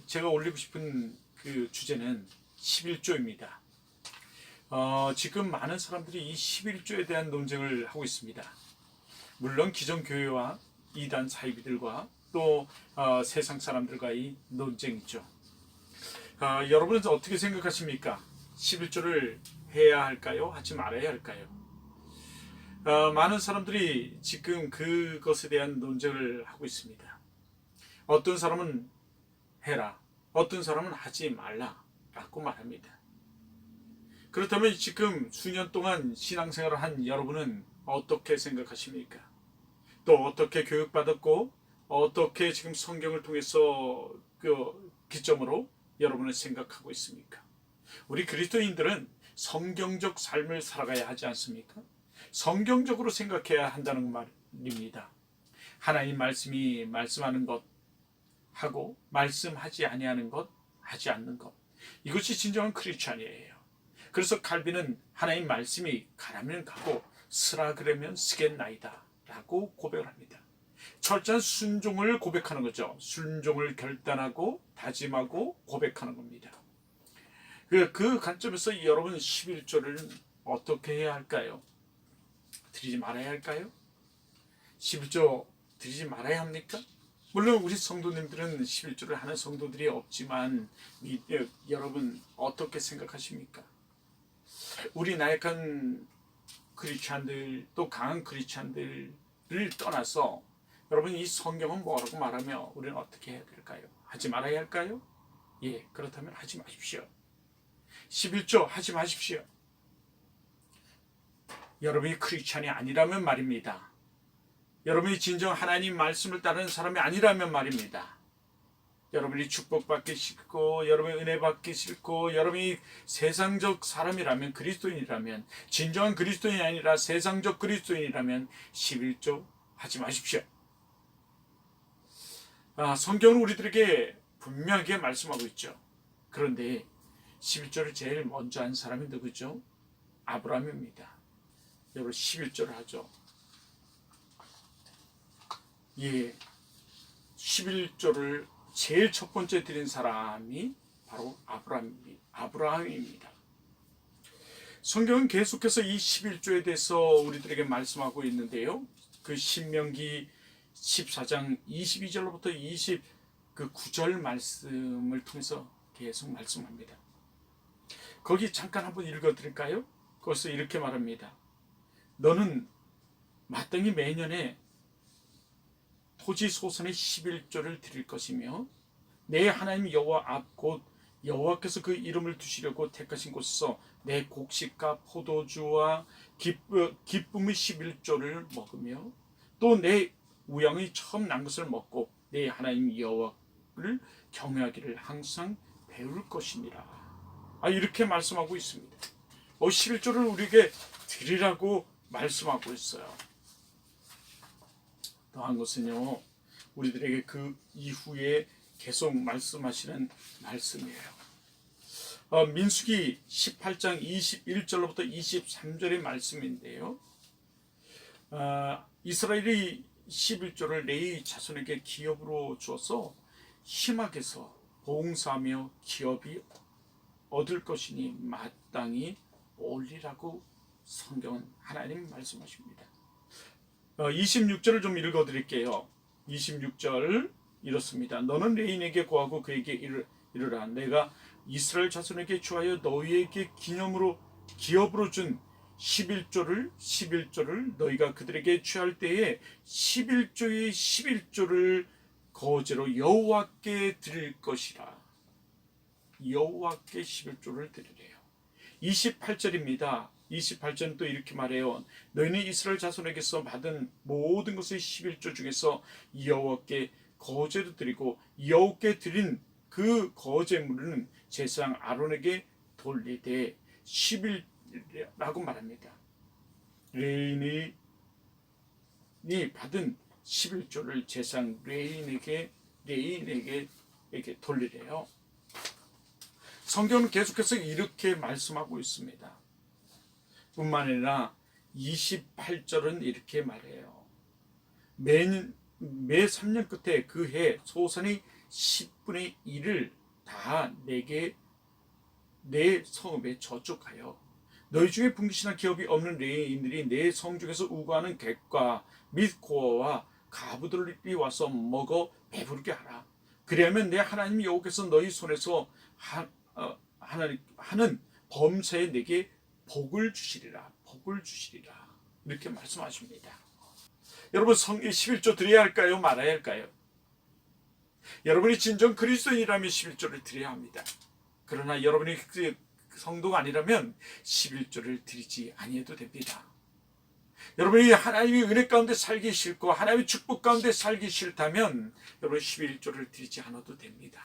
제가 올리고 싶은 그 주제는 11조입니다. 지금 많은 사람들이 이 11조에 대한 논쟁을 하고 있습니다. 물론 기존교회와 이단 사이비들과 또 세상 사람들과의 논쟁이죠. 여러분은 어떻게 생각하십니까? 11조를 해야 할까요? 하지 말아야 할까요? 많은 사람들이 지금 그것에 대한 논쟁을 하고 있습니다. 어떤 사람은 해라, 어떤 사람은 하지 말라 라고 말합니다. 그렇다면 지금 수년 동안 신앙생활을 한 여러분은 어떻게 생각하십니까? 또 어떻게 교육받았고 어떻게 지금 성경을 통해서 그 기점으로 여러분은 생각하고 있습니까? 우리 그리스도인들은 성경적 삶을 살아가야 하지 않습니까? 성경적으로 생각해야 한다는 말입니다. 하나님 말씀이 말씀하는 것 하고 말씀하지 아니하는 것, 하지 않는 것, 이것이 진정한 크리스찬이에요. 그래서 칼빈은 하나님 말씀이 가라면 가고 쓰라 그러면 쓰겠나이다 라고 고백을 합니다. 철저한 순종을 고백하는 거죠. 순종을 결단하고 다짐하고 고백하는 겁니다. 그 관점에서 여러분 11조를 어떻게 해야 할까요? 드리지 말아야 할까요? 11조 드리지 말아야 합니까? 물론 우리 성도님들은 11조를 하는 성도들이 없지만 여러분 어떻게 생각하십니까? 우리 나약한 크리스찬들 또 강한 크리스찬들을 떠나서 여러분 이 성경은 뭐라고 말하며 우리는 어떻게 해야 될까요? 하지 말아야 할까요? 예, 그렇다면 하지 마십시오. 11조 하지 마십시오. 여러분이 크리스찬이 아니라면 말입니다. 여러분이 진정 하나님 말씀을 따르는 사람이 아니라면 말입니다. 여러분이 축복받기 싫고 여러분이 은혜 받기 싫고 여러분이 세상적 사람이라면 그리스도인이라면 진정한 그리스도인이 아니라 세상적 그리스도인이라면 11조 하지 마십시오. 성경은 우리들에게 분명하게 말씀하고 있죠. 그런데 11조를 제일 먼저 한 사람이 누구죠? 아브라함입니다. 여러분 11조를 하죠. 예, 11조를 제일 첫 번째 드린 사람이 바로 아브라함입니다. 성경은 계속해서 이 11조에 대해서 우리들에게 말씀하고 있는데요. 그 신명기 14장 22절로부터 29절 말씀을 통해서 계속 말씀합니다. 거기 잠깐 한번 읽어드릴까요? 거기서 이렇게 말합니다. 너는 마땅히 매년에 토지 소산의 11조를 드릴 것이며 내 하나님 여호와 앞 곧 여호와께서 그 이름을 두시려고 택하신 곳에서 내 곡식과 포도주와 기쁨의 11조를 먹으며 또 내 우양의 처음 난 것을 먹고 내 하나님 여호와를 경외하기를 항상 배울 것이니라. 이렇게 말씀하고 있습니다. 11조를 우리에게 드리라고 말씀하고 있어요. 더한 것은요, 우리들에게 그 이후에 계속 말씀하시는 말씀이에요. 민수기 18장 21절로부터 23절의 말씀인데요. 이스라엘이 11조를 레위 자손에게 기업으로 주어서 희막에서 봉사하며 기업이 얻을 것이니 마땅히 올리라고 성경은 하나님 말씀하십니다. 26절을 좀 읽어드릴게요. 26절 이렇습니다. 너는 레인에게 고하고 그에게 이르라. 내가 이스라엘 자손에게 주하여 너희에게 기업으로 준 11조를 너희가 그들에게 취할 때에 11조의 11조를 거제로 여호와께 드릴 것이라. 여호와께 11조를 드리래요. 28절입니다. 28절은 또 이렇게 말해요. 너희는 이스라엘 자손에게서 받은 모든 것의 11조 중에서 여호와께 거제로 드리고 여호와께 드린 그 거제물은 제사장 아론에게 돌리되 11라고 말합니다. 레인이 받은 11조를 제사장 레인에게 돌리래요. 성경은 계속해서 이렇게 말씀하고 있습니다. 뿐만 아니라 28절은 이렇게 말해요. 매 3년 끝에 그 해 소산의 10분의 1을 다 내게 내 성읍에 저축하여 너희 중에 분깃이나 기업이 없는 레위인들이 내 성 중에서 우거하는 객과 및 고어와 가부들이 와서 먹어 배부르게 하라. 그리하면 내 하나님 여호와께서 너희 손에서 하는 범사에 내게 복을 주시리라. 복을 주시리라. 이렇게 말씀하십니다. 여러분, 성의 11조 드려야 할까요? 말아야 할까요? 여러분이 진정 그리스도인이라면 11조를 드려야 합니다. 그러나 여러분이 성도가 아니라면 11조를 드리지 아니해도 됩니다. 여러분이 하나님의 은혜 가운데 살기 싫고 하나님의 축복 가운데 살기 싫다면 여러분 11조를 드리지 않아도 됩니다.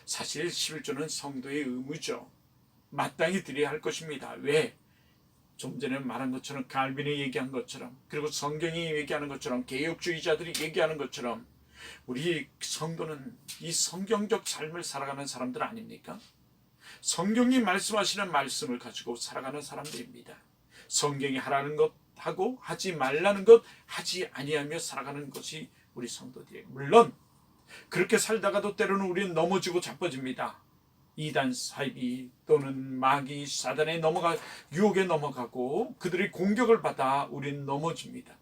사실 11조는 성도의 의무죠. 마땅히 드려야 할 것입니다. 왜? 좀 전에 말한 것처럼, 갈빈이 얘기한 것처럼, 그리고 성경이 얘기하는 것처럼, 개혁주의자들이 얘기하는 것처럼 우리 성도는 이 성경적 삶을 살아가는 사람들 아닙니까? 성경이 말씀하시는 말씀을 가지고 살아가는 사람들입니다. 성경이 하라는 것 하고 하지 말라는 것 하지 아니하며 살아가는 것이 우리 성도들이에요. 물론 그렇게 살다가도 때로는 우리는 넘어지고 자빠집니다. 이단 사이비 또는 마귀 사단에 유혹에 넘어가고 그들의 공격을 받아 우리는 넘어집니다.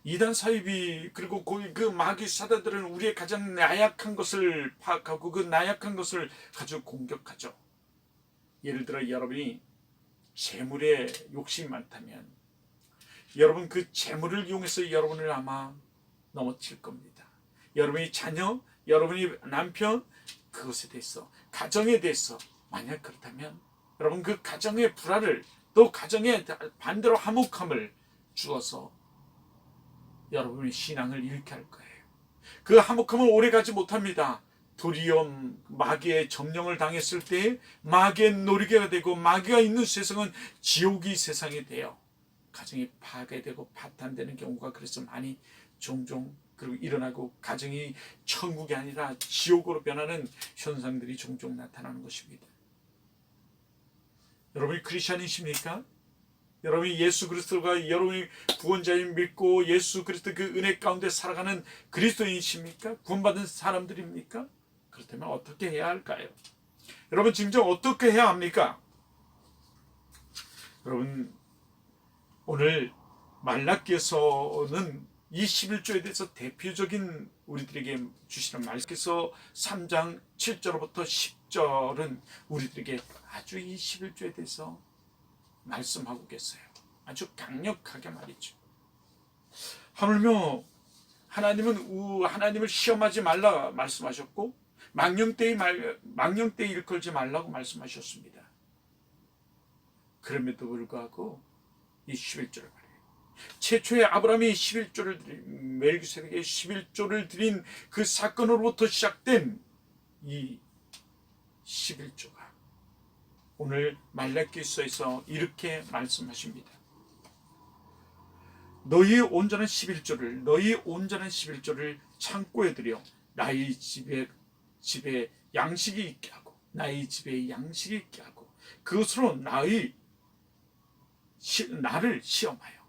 이단 사이비 그리고 그 마귀 사단들은 우리의 가장 나약한 것을 파악하고 그 나약한 것을 가지고 공격하죠. 예를 들어 여러분이 재물에 욕심이 많다면 여러분 그 재물을 이용해서 여러분을 아마 넘어질 겁니다. 여러분이 자녀, 여러분이 남편, 그것에 대해서, 가정에 대해서 만약 그렇다면 여러분 그 가정의 불화를 또 가정의 반대로 화목함을 주어서 여러분의 신앙을 잃게 할 거예요. 그 화목함은 오래가지 못합니다. 도리어 마귀의 점령을 당했을 때 마귀의 놀이개가 되고 마귀가 있는 세상은 지옥이 세상이 돼요. 가정이 파괴되고 파탄되는 경우가 그래서 많이 종종 그리고 일어나고 가정이 천국이 아니라 지옥으로 변하는 현상들이 종종 나타나는 것입니다. 여러분이 크리스천이십니까? 여러분이 예수 그리스도가 여러분이 구원자인 믿고 예수 그리스도 그 은혜 가운데 살아가는 그리스도인이십니까? 구원받은 사람들입니까? 그렇다면 어떻게 해야 할까요? 여러분 진정 어떻게 해야 합니까? 여러분 오늘 말라기에서는 이 11조에 대해서 대표적인 우리들에게 주시는 말씀께서 3장 7절부터 10절은 우리들에게 아주 이 11조에 대해서 말씀하고 계세요. 아주 강력하게 말이죠. 하물며 하나님은 하나님을 시험하지 말라 말씀하셨고 망령되이 일컬지 말라고 말씀하셨습니다. 그럼에도 불구하고 이 11조를 말해요. 최초의 아브라함이 11조를 멜기세덱에게 11조를 드린 그 사건으로부터 시작된 이 11조가 오늘 말라기서에서 이렇게 말씀하십니다. 너희 온전한 11조를 창고에 들여 나의 집에 양식이 있게 하고 나의 집에 양식이 있게 하고 그것으로 나를 시험하여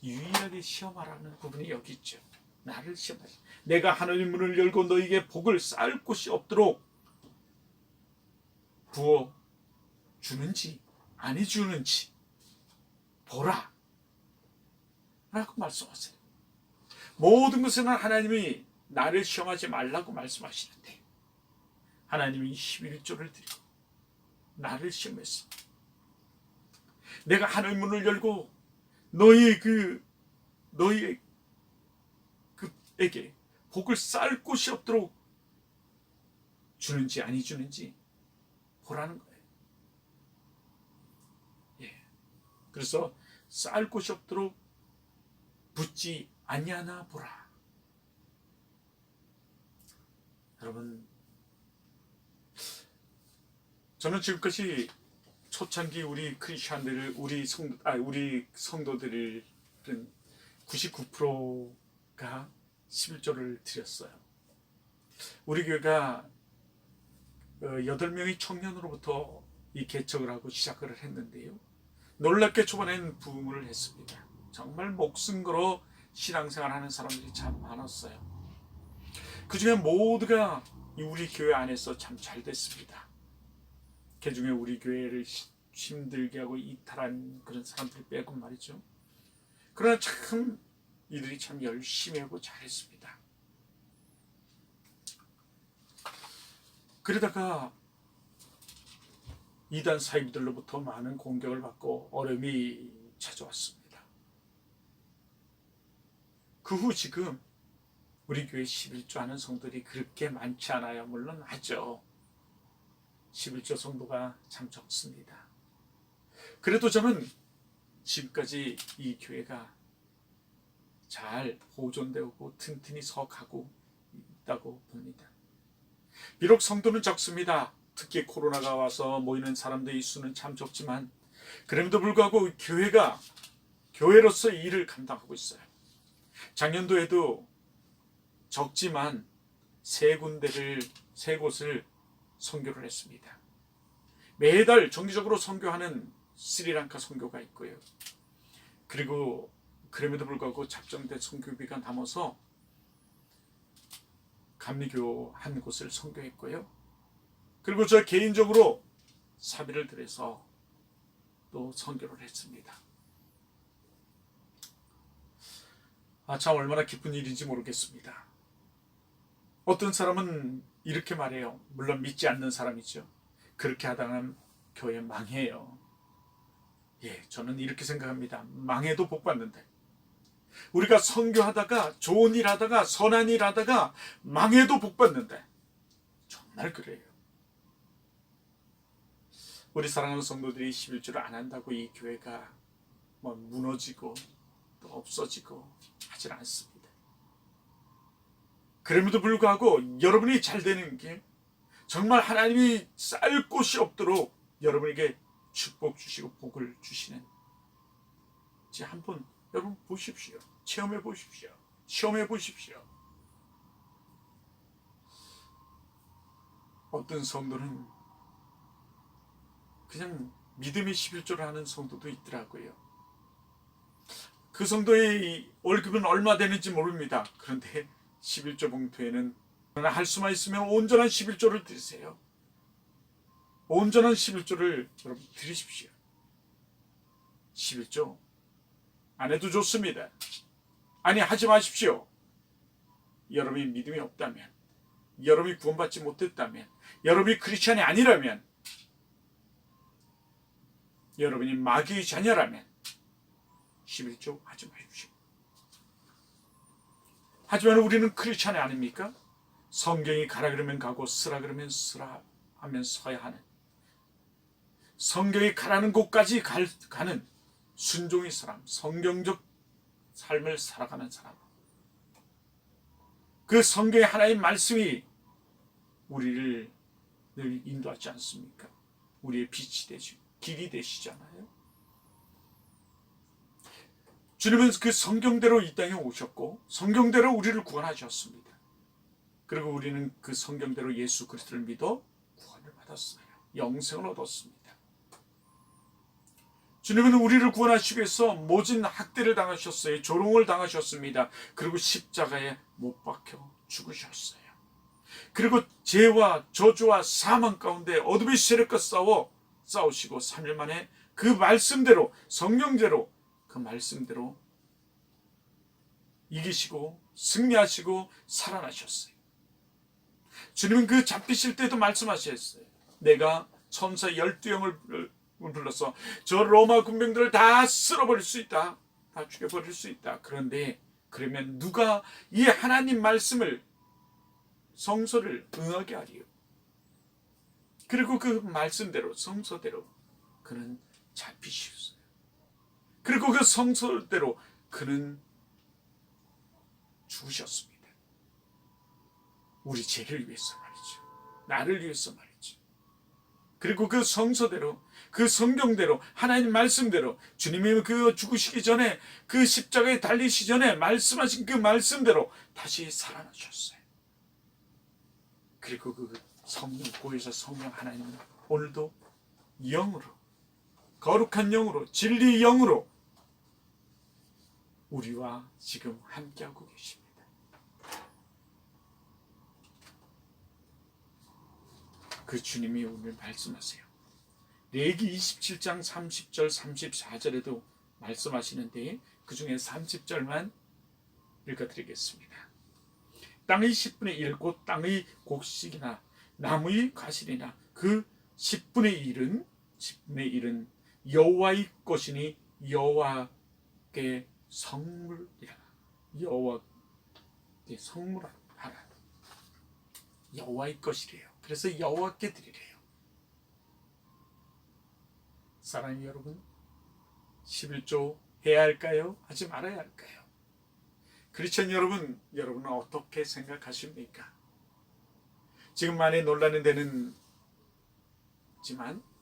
유일하게 시험하라는 부분이 여기 있죠. 나를 시험하여 내가 하늘의 문을 열고 너에게 복을 쌓을 곳이 없도록 부어 주는지 아니 주는지 보라 라고 말씀하세요. 모든 것에는 하나님이 나를 시험하지 말라고 말씀하시는데 하나님이 11조를 드리고 나를 시험했어. 내가 하늘 문을 열고 너희에게 복을 쌓을 곳이 없도록 주는지 아니 주는지 보라는 거예요. 예. 그래서 쌓을 곳이 없도록 붙지 아니하나 보라. 여러분, 저는 지금까지 초창기 우리 크리스천들을 우리 성도들은 99%가 11조를 드렸어요. 우리 교회가 8명의 청년으로부터 이 개척을 하고 시작을 했는데요. 놀랍게 초반에는 부흥을 했습니다. 정말 목숨 걸어 신앙생활하는 사람들이 참 많았어요. 그 중에 모두가 우리 교회 안에서 참 잘 됐습니다. 그 중에 우리 교회를 힘들게 하고 이탈한 그런 사람들 빼고 말이죠. 그러나 참 이들이 참 열심히 하고 잘했습니다. 그러다가 이단 사이비들로부터 많은 공격을 받고 어려움이 찾아왔습니다. 그 후 지금 우리 교회 11조 하는 성도들이 그렇게 많지 않아요. 물론 하죠. 11조 성도가 참 적습니다. 그래도 저는 지금까지 이 교회가 잘 보존되고 튼튼히 서가고 있다고 봅니다. 비록 성도는 적습니다. 특히 코로나가 와서 모이는 사람들의 수는 참 적지만 그럼에도 불구하고 교회가 교회로서 일을 감당하고 있어요. 작년도에도 적지만 세 곳을 선교를 했습니다. 매달 정기적으로 선교하는 스리랑카 선교가 있고요. 그리고 그럼에도 불구하고 작정된 선교비가 남아서 감리교 한 곳을 선교했고요. 그리고 저 개인적으로 사비를 들여서 또 선교를 했습니다. 참 얼마나 기쁜 일인지 모르겠습니다. 어떤 사람은 이렇게 말해요. 물론 믿지 않는 사람이죠. 그렇게 하다가는 교회 망해요. 저는 이렇게 생각합니다. 망해도 복 받는데. 우리가 선교하다가 좋은 일 하다가 선한 일 하다가 망해도 복 받는데. 정말 그래요. 우리 사랑하는 성도들이 11조를 안 한다고 이 교회가 무너지고 또 없어지고 하질 않습니다. 그럼에도 불구하고 여러분이 잘 되는 게 정말 하나님이 쌀 곳이 없도록 여러분에게 축복 주시고 복을 주시는 한번 여러분 보십시오. 체험해 보십시오. 시험해 보십시오. 어떤 성도는 그냥 믿음의 11조를 하는 성도도 있더라고요. 그 성도의 월급은 얼마 되는지 모릅니다. 그런데 11조 봉투에는 할 수만 있으면 온전한 11조를 드리세요. 온전한 11조를 여러분 드리십시오. 11조 안 해도 좋습니다. 아니 하지 마십시오. 여러분이 믿음이 없다면, 여러분이 구원받지 못했다면, 여러분이 크리스찬이 아니라면, 여러분이 마귀의 자녀라면 11조 하지 마십시오. 하지만 우리는 크리스찬이 아닙니까? 성경이 가라 그러면 가고 쓰라 그러면 쓰라 하면 서야 하는, 성경이 가라는 곳까지 가는 순종의 사람, 성경적 삶을 살아가는 사람. 그 성경의 하나님 말씀이 우리를 늘 인도하지 않습니까? 우리의 빛이 되시고 길이 되시잖아요. 주님은 그 성경대로 이 땅에 오셨고 성경대로 우리를 구원하셨습니다. 그리고 우리는 그 성경대로 예수 그리스도를 믿어 구원을 받았어요. 영생을 얻었습니다. 주님은 우리를 구원하시기 위해서 모진 학대를 당하셨어요. 조롱을 당하셨습니다. 그리고 십자가에 못 박혀 죽으셨어요. 그리고 죄와 저주와 사망 가운데 어둠의 세력과 싸우시고 3일 만에 그 말씀대로, 성경대로, 그 말씀대로 이기시고 승리하시고 살아나셨어요. 주님은 그 잡히실 때도 말씀하셨어요. 내가 천사 12영을 불러서 저 로마 군병들을 다 쓸어버릴 수 있다. 다 죽여버릴 수 있다. 그런데 그러면 누가 이 하나님 말씀을, 성서를 응하게 하리요. 그리고 그 말씀대로, 성서대로 그는 잡히셨어요. 그리고 그 성서대로 그는 죽으셨습니다. 우리 죄를 위해서 말이죠. 나를 위해서 말이죠. 그리고 그 성서대로, 그 성경대로, 하나님 말씀대로, 주님이 그 죽으시기 전에, 그 십자가에 달리시기 전에 말씀하신 그 말씀대로 다시 살아나셨어요. 그리고 그 성령, 고에서 성령 하나님은 오늘도 영으로, 거룩한 영으로, 진리의 영으로 우리와 지금 함께하고 계십니다. 그 주님이 오늘 말씀하세요. 레위기 27장 30절 34절에도 말씀하시는데 그 중에 30절만 읽어드리겠습니다. 땅의 10분의 1 곧 땅의 곡식이나 나무의 과실이나 그 10분의 1은 여호와의 것이니 여호와께 성물이라. 여호와께 성물하라. 여호와의 것이래요. 그래서 여호와께 드리래요. 사랑하는 여러분, 11조 해야 할까요? 하지 말아야 할까요? 크리스천 여러분, 여러분은 어떻게 생각하십니까? 지금 많이 논란이 되는지만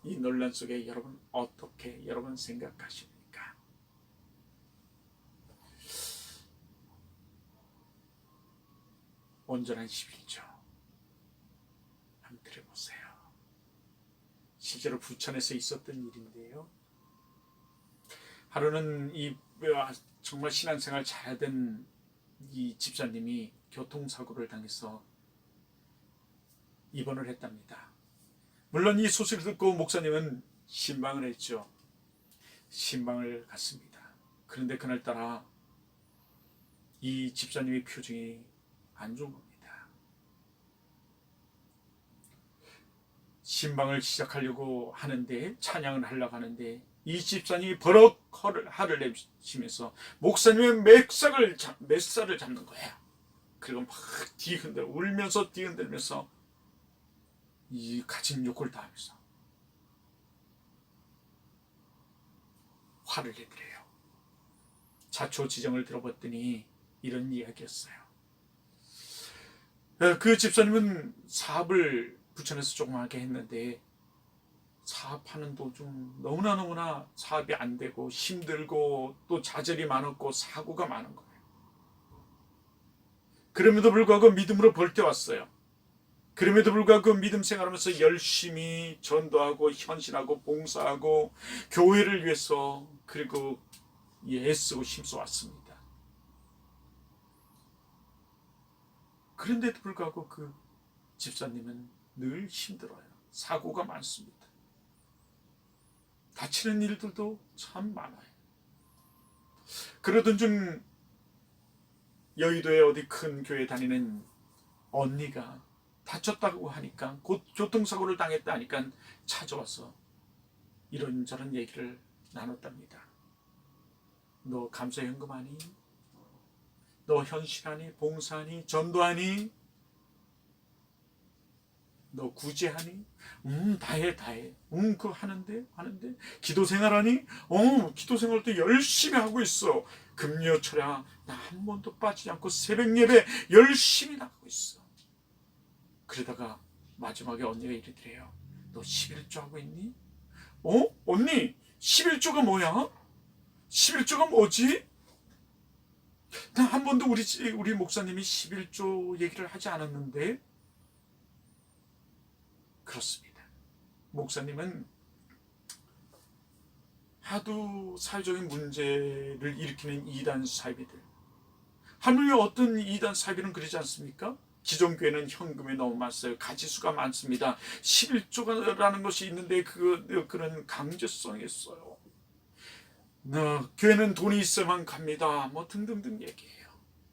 이 논란 속에 여러분 어떻게 여러분 생각하십니까? 온전한 11조 한번 들어보세요. 실제로 부천에서 있었던 일인데요. 하루는 이 정말 신앙생활 잘하던 이 집사님이 교통사고를 당해서 입원을 했답니다. 물론 이 소식을 듣고 목사님은 신방을 했죠. 신방을 갔습니다. 그런데 그날따라 이 집사님의 표정이 안 좋은 겁니다. 신방을 하는데 찬양을 하려고 하는데 이 집사님이 버럭 화를 내시면서 목사님의 멱살을 잡는 거야. 그리고 막 울면서 뒤흔들면서 이 가진 욕을 다 하면서 화를 내더래요. 자초지정을 들어봤더니 이런 이야기였어요. 그 집사님은 사업을 부천에서 조그맣게 했는데 사업하는 도중 너무나 사업이 안 되고 힘들고 또 좌절이 많았고 사고가 많은 거예요. 그럼에도 불구하고 믿음으로 벌떼왔어요. 그럼에도 불구하고 그 믿음 생활하면서 열심히 전도하고 헌신하고 봉사하고 교회를 위해서 그리고 애쓰고 힘써왔습니다. 그런데도 불구하고 그 집사님은 늘 힘들어요. 사고가 많습니다. 다치는 일들도 참 많아요. 그러던 중 여의도에 어디 큰 교회 다니는 언니가 다쳤다고 하니까 곧 교통사고를 당했다 하니까 찾아와서 이런저런 얘기를 나눴답니다. 너 감사현금하니? 너 헌신하니? 봉사하니? 전도하니? 너 구제하니? 다해. 그거 하는데? 기도생활하니? 기도생활도 열심히 하고 있어. 금요철야 나 한 번도 빠지지 않고 새벽 예배 열심히 나가고 있어. 그러다가 마지막에 언니가 이러더래요. 너 11조 하고 있니? 언니 11조가 뭐야? 11조가 뭐지? 나 한 번도 우리 목사님이 11조 얘기를 하지 않았는데. 그렇습니다. 목사님은 하도 사회적인 문제를 일으키는 이단 사이비들, 하물며 어떤 이단 사이비는 그러지 않습니까? 기존교회는 현금이 너무 많았어요. 가지수가 많습니다. 11조라는 것이 있는데 그런 강제성이 있어요. 교회는 돈이 있어야만 갑니다. 등등등 얘기해요.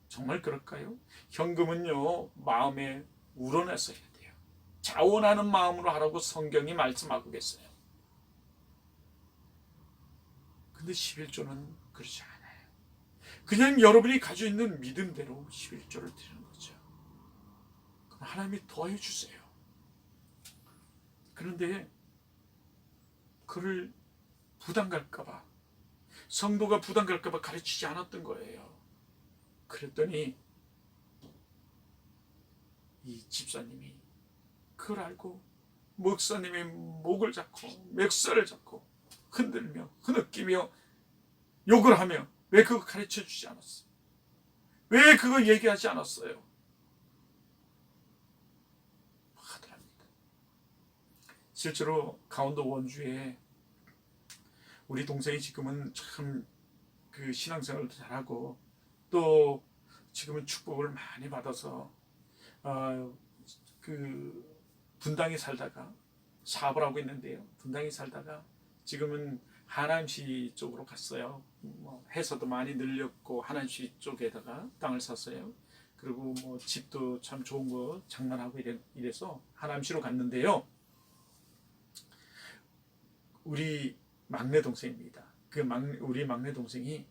정말 그럴까요? 현금은요, 마음에 우러나서 해야 돼요. 자원하는 마음으로 하라고 성경이 말씀하고 계세요. 근데 11조는 그렇지 않아요. 그냥 여러분이 가지고 있는 믿음대로 11조를 드리는 거죠. 그럼 하나님이 더해 주세요. 그런데 그를 부담 갈까봐, 성도가 부담 갈까봐 가르치지 않았던 거예요. 그랬더니 이 집사님이 그걸 알고 목사님의 목을 잡고 멱살을 잡고 흔들며 흐느끼며 욕을 하며 왜 그거 가르쳐 주지 않았어요? 왜 그거 얘기하지 않았어요? 하더랍니다. 실제로 강원도 원주에 우리 동생이 지금은 참 그 신앙생활도 잘하고 또 지금은 축복을 많이 받아서 그 분당에 살다가 사업을 하고 있는데요. 분당에 살다가 지금은 하남시 쪽으로 갔어요. 뭐 해서도 많이 늘렸고 하남시 쪽에다가 땅을 샀어요. 그리고 뭐 집도 참 좋은 거 장만하고 이래서 하남시로 갔는데요. 우리 막내 동생입니다. 우리 막내 동생이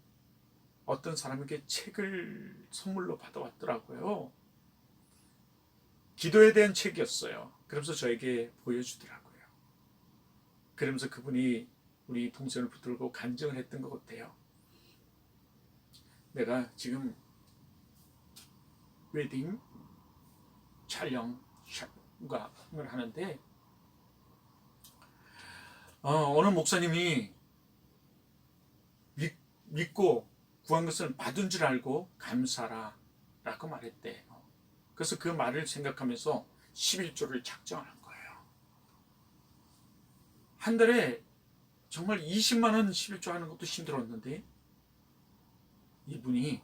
어떤 사람에게 책을 선물로 받아왔더라고요. 기도에 대한 책이었어요. 그러면서 저에게 보여주더라고요. 그러면서 그분이 우리 동생을 붙들고 간증을 했던 것 같아요. 내가 지금 웨딩 촬영을 하는데 어느 목사님이 믿고 구한 것을 받은 줄 알고 감사라 라고 말했대. 그래서 그 말을 생각하면서 11조를 작정하는 거예요. 한 달에 정말 20만 원 11조 하는 것도 힘들었는데 이분이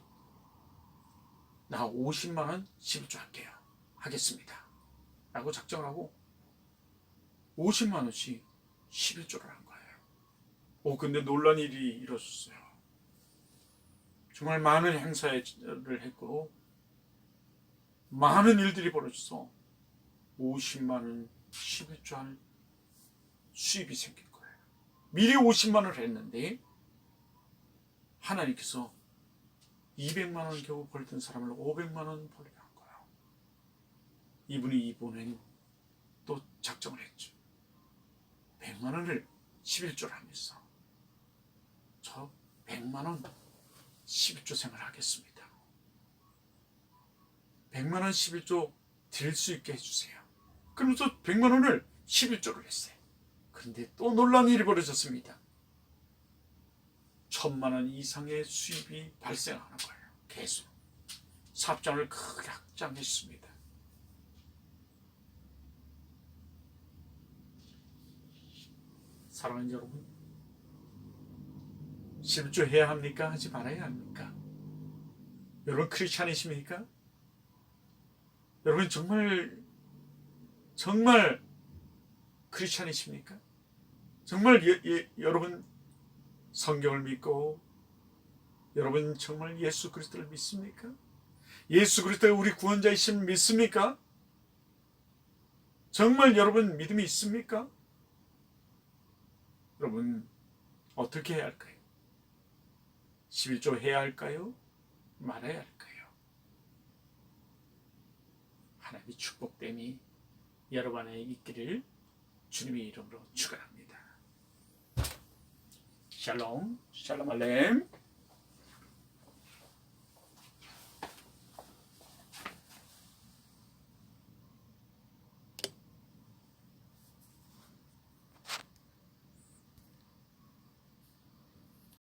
나 50만 원 11조 할게요. 하겠습니다. 라고 작정을 하고 50만 원씩 11조를 한 거예요. 근데 놀란 일이 일어섰어요. 정말 많은 행사를 했고 많은 일들이 벌어져서 50만 원 11조 할 수입이 생긴 거예요. 미리 50만 원을 했는데 하나님께서 200만 원 겨우 벌던 사람을 500만 원 벌게 한 거예요. 이분이 이번엔 또 작정을 했죠. 100만 원을 11조를 하면서 저 100만 원 11조 생활을 하겠습니다. 100만 원 11조 드릴 수 있게 해주세요. 그러면서 100만 원을 11조를 했어요. 그런데 또 놀라운 일이 벌어졌습니다. 1000만 원 이상의 수입이 발생하는 거예요. 계속 사업장을 크게 확장했습니다. 사랑하는 여러분, 11조 해야 합니까? 하지 말아야 합니까? 여러분 크리스찬이십니까? 여러분 정말 크리스찬이십니까? 정말 여러분 성경을 믿고 여러분 정말 예수 그리스도를 믿습니까? 예수 그리스도가 우리 구원자이심을 믿습니까? 정말 여러분 믿음이 있습니까? 여러분 어떻게 해야 할까요? 11조 해야 할까요? 말아야 할까요? 하나님의 축복됨이 여러분 안에 있기를 주님의 이름으로 축원합니다. 샬롬, 샬롬 알렘.